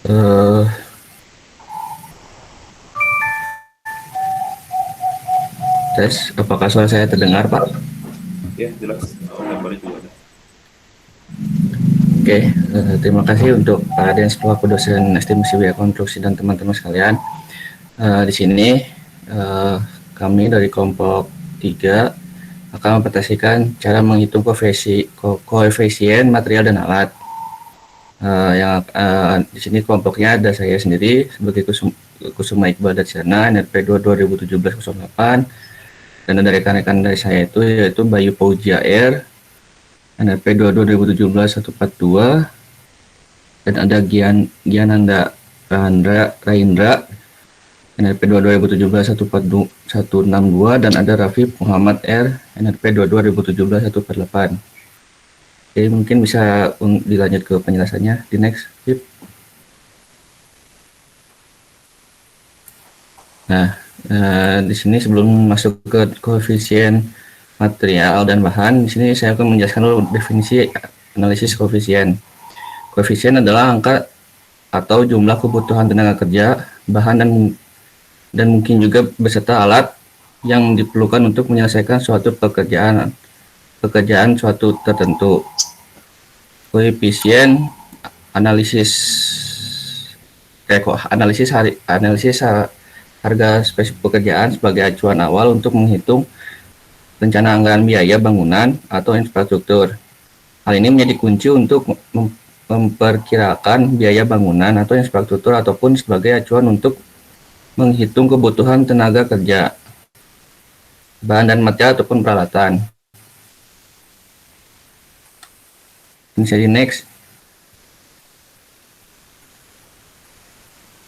Eh, Tes, apakah suara saya terdengar, Pak? Ya, jelas. Gambarnya juga ada. Oke, terima kasih untuk Pak Aden selaku dosen estimasi biaya konstruksi dan teman-teman sekalian. Di sini eh, kami dari kelompok 3 akan mempresentasikan cara menghitung koefisien material dan alat. Di sini kelompoknya ada saya sendiri sebagai Kusuma Iqbal Dasyana, NRP 2017-08, dan ada rekan-rekan dari saya yaitu Bayu Paujia R, NRP 2017-142, dan ada Giananda Raindra, NRP 2017-162, dan ada Rafif Muhammad R, NRP 2017-148. Jadi mungkin bisa dilanjut ke penjelasannya di next. Yep. Nah, di sini sebelum masuk ke koefisien material dan bahan, di sini saya akan menjelaskan dulu definisi analisis koefisien. Koefisien adalah angka atau jumlah kebutuhan tenaga kerja, bahan dan mungkin juga beserta alat yang diperlukan untuk menyelesaikan suatu pekerjaan suatu tertentu. Koefisien analisis analisis harga spesifik pekerjaan sebagai acuan awal untuk menghitung rencana anggaran biaya bangunan atau infrastruktur. Hal ini menjadi kunci untuk memperkirakan biaya bangunan atau infrastruktur ataupun sebagai acuan untuk menghitung kebutuhan tenaga kerja, bahan dan material ataupun peralatan. Bisa di next.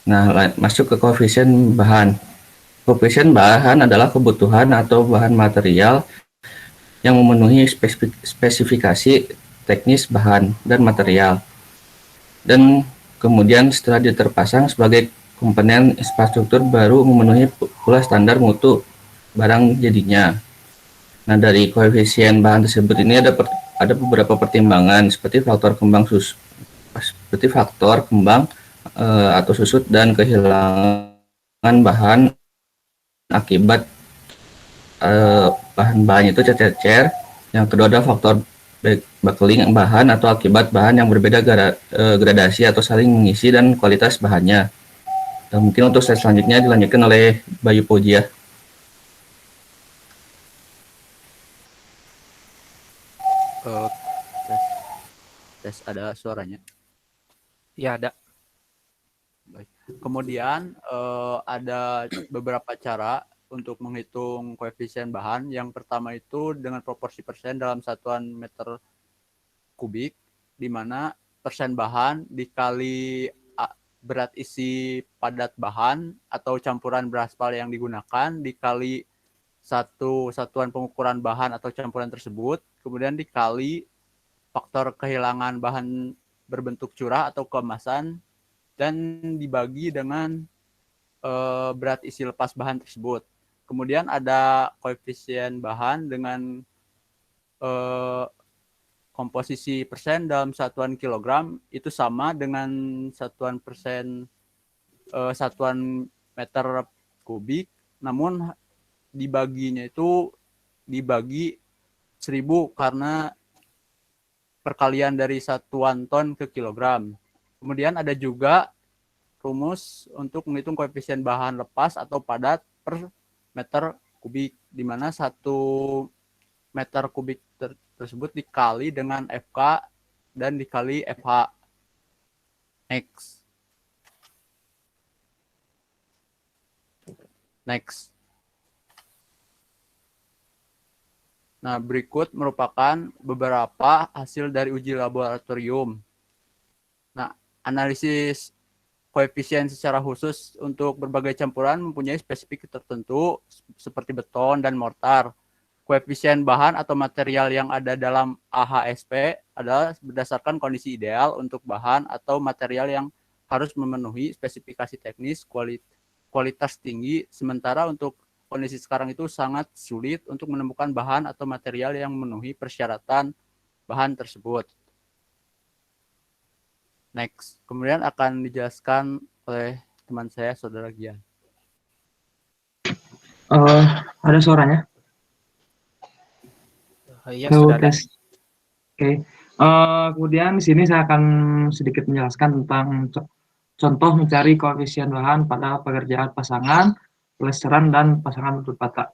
Nah, masuk ke koefisien bahan. Koefisien bahan adalah kebutuhan atau bahan material yang memenuhi spesifikasi teknis bahan dan material. Dan kemudian setelah diterpasang sebagai komponen infrastruktur baru memenuhi pula standar mutu barang jadinya. Nah, dari koefisien bahan tersebut ini ada beberapa pertimbangan seperti faktor kembang atau susut dan kehilangan bahan akibat bahan-bahan itu cecer. Yang kedua ada faktor buckling bahan atau akibat bahan yang berbeda gradasi atau saling mengisi dan kualitas bahannya. Dan mungkin untuk slide selanjutnya dilanjutkan oleh Bayu Pujia. Eh, tes tes ada suaranya. Ya, ada. Baik. Kemudian ada beberapa cara untuk menghitung koefisien bahan. Yang pertama itu dengan proporsi persen dalam satuan meter kubik, di mana persen bahan dikali berat isi padat bahan atau campuran beraspal yang digunakan dikali satu satuan pengukuran bahan atau campuran tersebut, kemudian dikali faktor kehilangan bahan berbentuk curah atau keemasan, dan dibagi dengan berat isi lepas bahan tersebut. Kemudian ada koefisien bahan dengan komposisi persen dalam satuan kilogram itu sama dengan satuan persen satuan meter kubik, namun dibaginya itu dibagi 1000 karena perkalian dari satuan ton ke kilogram. Kemudian ada juga rumus untuk menghitung koefisien bahan lepas atau padat per meter kubik, di mana 1 meter kubik tersebut dikali dengan FK dan dikali FH. Next. Next. Nah, berikut merupakan beberapa hasil dari uji laboratorium. Nah, analisis koefisien secara khusus untuk berbagai campuran mempunyai spesifik tertentu seperti beton dan mortar. Koefisien bahan atau material yang ada dalam AHSP adalah berdasarkan kondisi ideal untuk bahan atau material yang harus memenuhi spesifikasi teknis kualitas tinggi, sementara untuk kondisi sekarang itu sangat sulit untuk menemukan bahan atau material yang memenuhi persyaratan bahan tersebut. Next. Kemudian akan dijelaskan oleh teman saya, Saudara Gian. Ada suaranya? Iya, sudah ada. Tes. Oke. Kemudian di sini saya akan sedikit menjelaskan tentang contoh mencari koefisien bahan pada pekerjaan pasangan, pelesteran, dan pasangan batu bata.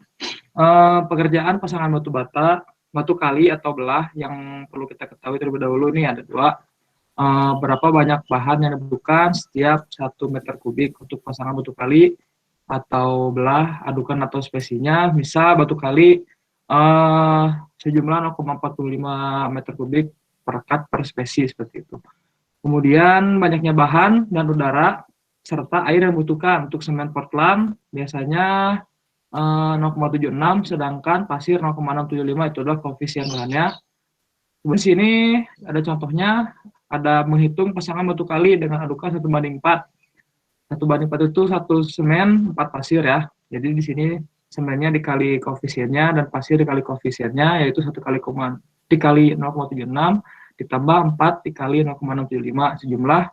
Pekerjaan pasangan batu bata, batu kali atau belah yang perlu kita ketahui terlebih dahulu ini ada dua. Berapa banyak bahan yang dibutuhkan setiap 1 meter kubik untuk pasangan batu kali atau belah, adukan atau spesinya. Bisa batu kali sejumlah 0,45 meter kubik per kat per spesies seperti itu. Kemudian banyaknya bahan dan udara serta air yang dibutuhkan untuk semen Portland biasanya 0,76, sedangkan pasir 0,675 itu adalah koefisien bahannya. Kemudian sini ada contohnya, ada menghitung pasangan batu kali dengan adukan 1:4. 1:4 itu 1 semen 4 pasir ya. Jadi di sini semennya dikali koefisiennya dan pasir dikali koefisiennya, yaitu 1 dikali 0,76 ditambah 4 dikali 0,675 sejumlah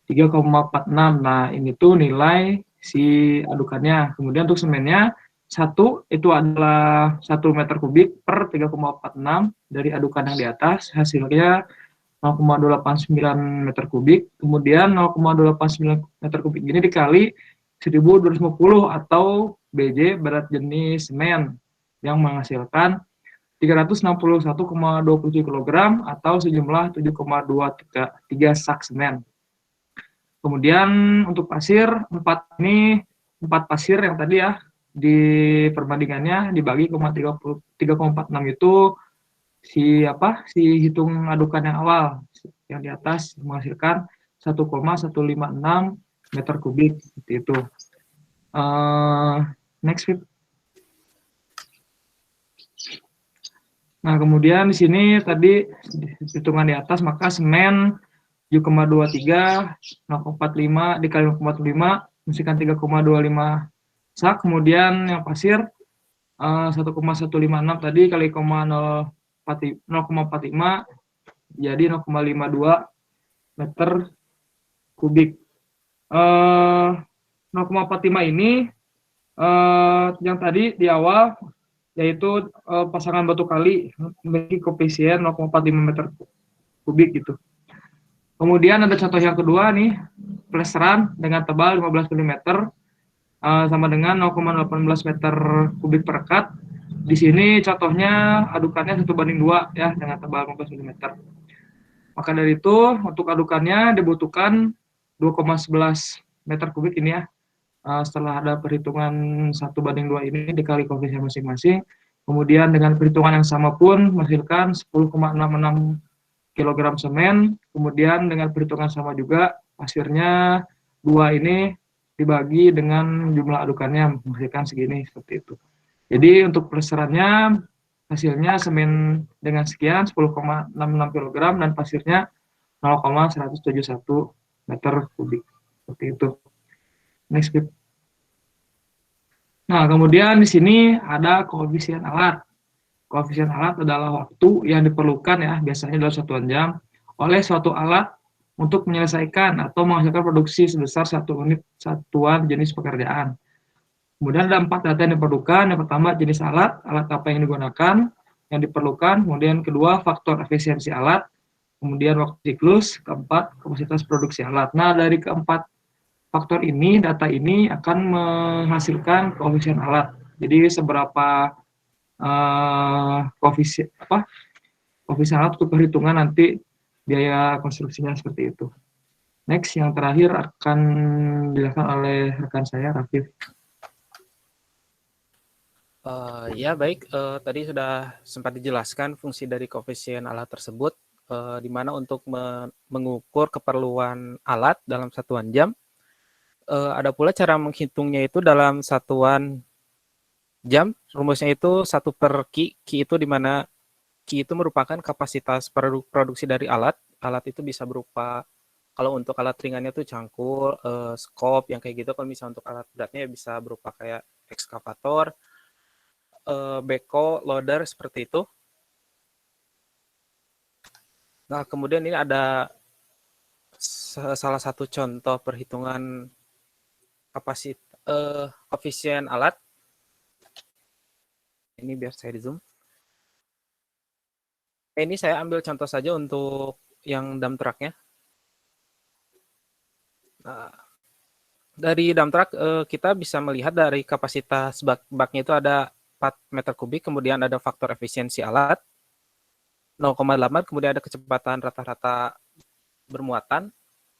3,46. Nah, ini tuh nilai si adukannya. Kemudian untuk semennya 1 itu adalah 1 meter kubik per 3,46 dari adukan yang di atas, hasilnya 0,289 meter kubik. Kemudian 0,289 meter kubik ini dikali 1250 atau BJ berat jenis semen yang menghasilkan 361,27 kg atau sejumlah 7,23 sak semen. Kemudian untuk pasir 4 pasir yang tadi ya di perbandingannya dibagi 3,46 itu si hitung adukan yang awal yang di atas menghasilkan 1,156 meter kubik seperti itu. Next slide. Nah, kemudian di sini tadi hitungan di atas, maka semen 7,23, 0,45 dikali 0,45 menghasilkan 3,25 sak. Kemudian yang pasir 1,156 tadi kali 0,45 jadi 0,52 meter kubik. 0,45 ini yang tadi di awal yaitu pasangan batu kali memiliki koefisien 0,45 meter kubik gitu. Kemudian ada contoh yang kedua nih, plesteran dengan tebal 15 mm sama dengan 0,18 meter kubik per kat. Di sini contohnya adukannya 1:2 ya dengan tebal 15 mm. Maka dari itu untuk adukannya dibutuhkan 2,11 meter kubik ini ya. Setelah ada perhitungan 1:2 ini dikali koefisien masing-masing, kemudian dengan perhitungan yang sama pun menghasilkan 10,66 kg semen, kemudian dengan perhitungan sama juga pasirnya 2 ini dibagi dengan jumlah adukannya menghasilkan segini seperti itu. Jadi untuk pelesterannya hasilnya semen dengan sekian 10,66 kg dan pasirnya 0,171 meter kubik seperti itu. Next slide. Nah, kemudian di sini ada koefisien alat. Koefisien alat adalah waktu yang diperlukan ya, biasanya dalam satuan jam, oleh suatu alat untuk menyelesaikan atau menghasilkan produksi sebesar 1 unit satuan jenis pekerjaan. Kemudian ada 4 data yang diperlukan. Yang pertama jenis alat apa yang digunakan, yang diperlukan. Kemudian kedua faktor efisiensi alat. Kemudian waktu siklus. Keempat kapasitas produksi alat. Nah, dari keempat faktor ini, data ini akan menghasilkan koefisien alat. Jadi seberapa koefisien alat untuk perhitungan nanti biaya konstruksinya seperti itu. Next, yang terakhir akan dijelaskan oleh rekan saya, Rafif. Ya baik, tadi sudah sempat dijelaskan fungsi dari koefisien alat tersebut, di mana untuk mengukur keperluan alat dalam satuan jam. Ada pula cara menghitungnya itu dalam satuan jam, rumusnya itu 1 per Q. Q itu di mana Q itu merupakan kapasitas produksi dari alat. Alat itu bisa berupa, kalau untuk alat ringannya itu cangkul, skop, yang kayak gitu. Kalau misalnya untuk alat beratnya bisa berupa kayak ekskavator, beko, loader, seperti itu. Nah, kemudian ini ada salah satu contoh perhitungan koefisien alat. Ini biar saya di zoom. Ini saya ambil contoh saja untuk yang dump truck-nya. Nah, dari dump truck kita bisa melihat dari kapasitas baknya itu ada 4 meter kubik, kemudian ada faktor efisiensi alat 0,8, kemudian ada kecepatan rata-rata bermuatan,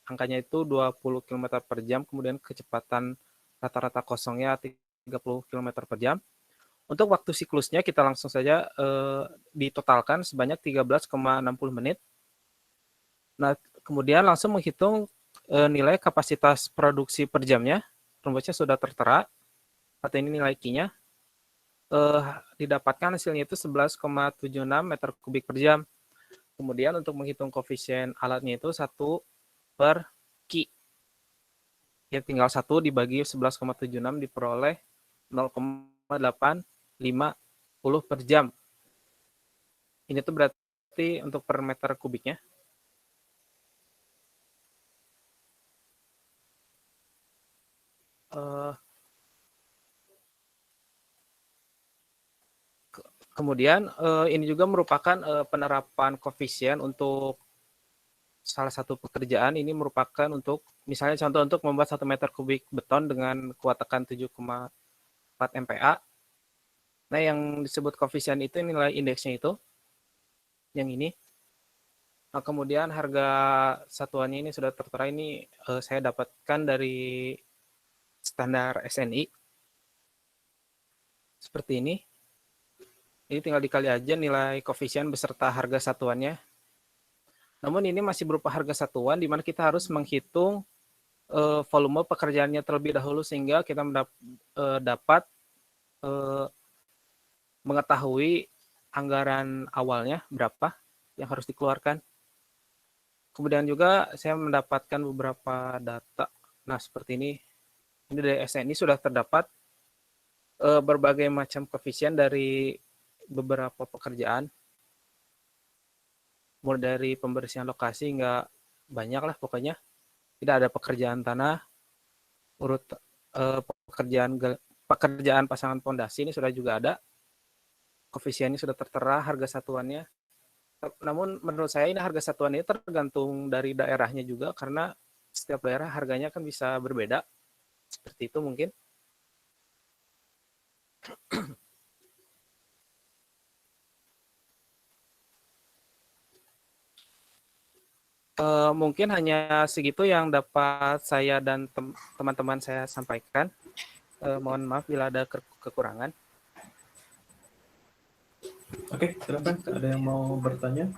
angkanya itu 20 km per jam, kemudian kecepatan rata-rata kosongnya 30 km per jam. Untuk waktu siklusnya kita langsung saja ditotalkan sebanyak 13,60 menit. Nah, kemudian langsung menghitung nilai kapasitas produksi per jamnya. Rumusnya sudah tertera, atau ini nilai Q-nya. Didapatkan hasilnya itu 11,76 meter kubik per jam. Kemudian untuk menghitung koefisien alatnya itu 1 per Q. Ya, tinggal 1 dibagi 11,76 diperoleh 0,850 per jam. Ini tuh berarti untuk per meter kubiknya. Kemudian ini juga merupakan penerapan koefisien untuk salah satu pekerjaan. Ini merupakan untuk misalnya contoh untuk membuat 1 meter kubik beton dengan kuat tekan 7,4 MPa. Nah, yang disebut koefisien itu nilai indeksnya itu yang ini. Nah, kemudian harga satuannya ini sudah tertera, ini saya dapatkan dari standar SNI. Seperti ini. Ini tinggal dikali aja nilai koefisien beserta harga satuannya. Namun ini masih berupa harga satuan, di mana kita harus menghitung volume pekerjaannya terlebih dahulu, sehingga kita dapat mengetahui anggaran awalnya berapa yang harus dikeluarkan. Kemudian juga saya mendapatkan beberapa data. Nah, seperti ini. Ini dari SNI sudah terdapat berbagai macam koefisien dari beberapa pekerjaan. Mulai dari pembersihan lokasi hingga banyak lah pokoknya. Tidak ada pekerjaan tanah, urut pekerjaan pasangan pondasi ini sudah juga ada. Koefisiennya sudah tertera, harga satuannya. Namun menurut saya ini harga satuannya tergantung dari daerahnya juga, karena setiap daerah harganya kan bisa berbeda. Seperti itu mungkin. Mungkin hanya segitu yang dapat saya dan teman-teman saya sampaikan. Mohon maaf bila ada kekurangan. Oke, silakan. Ada yang mau bertanya?